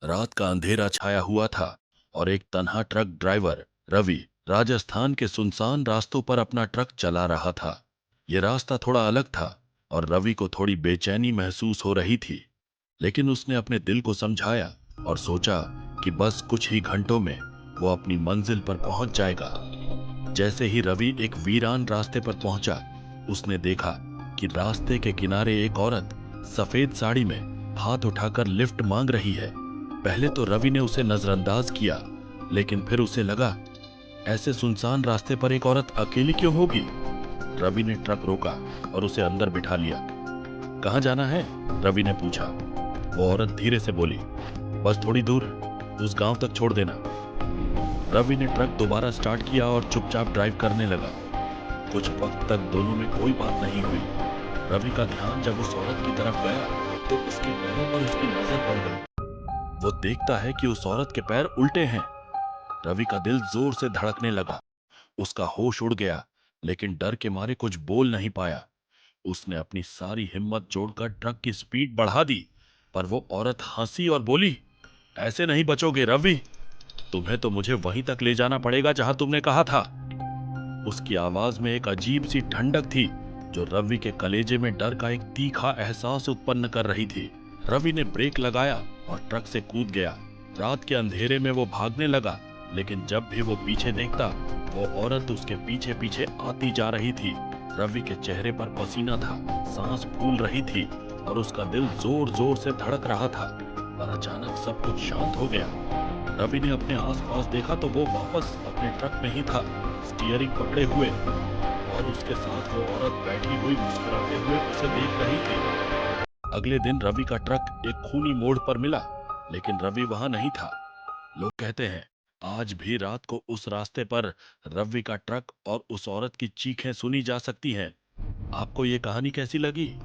रात का अंधेरा छाया हुआ था और एक तन्हा ट्रक ड्राइवर रवि राजस्थान के सुनसान रास्तों पर अपना ट्रक चला रहा था। ये रास्ता थोड़ा अलग था और रवि को थोड़ी बेचैनी महसूस हो रही थी, लेकिन उसने अपने दिल को समझाया और सोचा कि बस कुछ ही घंटों में वो अपनी मंजिल पर पहुंच जाएगा। जैसे ही रवि एक वीरान रास्ते पर पहुंचा, उसने देखा कि रास्ते के किनारे एक औरत सफेद साड़ी में हाथ उठाकर लिफ्ट मांग रही है। पहले तो रवि ने उसे नजरअंदाज किया, लेकिन फिर उसे लगा, ऐसे सुनसान रास्ते पर एक औरत अकेली क्यों होगी। रवि ने ट्रक रोका और उसे अंदर बिठा लिया। कहाँ जाना है? रवि ने पूछा। वो औरत धीरे से बोली, बस थोड़ी दूर, उस गांव तक छोड़ देना। रवि ने ट्रक दोबारा स्टार्ट किया और चुपचाप ड्राइव करने लगा। कुछ वक्त तक दोनों में कोई बात नहीं हुई। रवि का ध्यान जब उस औरत की तरफ गया तो उसके पैरों पर उसकी नजर पड़ गई। वो देखता है कि उस औरत के पैर उल्टे हैं। रवि का दिल जोर से धड़कने लगा। उसका होश उड़ गया, लेकिन डर के मारे कुछ बोल नहीं पाया। उसने अपनी सारी हिम्मत जोड़कर ट्रक की स्पीड बढ़ा दी, पर वो औरत हंसी और बोली, ऐसे नहीं बचोगे रवि, तुम्हें तो मुझे वहीं तक ले जाना पड़ेगा जहां तुमने कहा था। उसकी आवाज में एक अजीब सी ठंडक थी, जो रवि के कलेजे में डर का एक तीखा एहसास उत्पन्न कर रही थी। रवि ने ब्रेक लगाया और ट्रक से कूद गया। रात के अंधेरे में वो भागने लगा, लेकिन जब भी वो पीछे देखता, वो औरत उसके पीछे पीछे आती जा रही थी। रवि के चेहरे पर पसीना था, सांस फूल रही थी और उसका दिल जोर जोर से धड़क रहा था। पर अचानक सब कुछ शांत हो गया। रवि ने अपने आसपास देखा तो वो वापस अपने ट्रक में ही था, स्टीयरिंग पकड़े हुए, और उसके साथ वो औरत बैठी हुई मुस्कुराते हुए उसे देख रही थी। अगले दिन रवि का ट्रक एक खूनी मोड़ पर मिला, लेकिन रवि वहां नहीं था। लोग कहते हैं, आज भी रात को उस रास्ते पर रवि का ट्रक और उस औरत की चीखें सुनी जा सकती हैं। आपको ये कहानी कैसी लगी?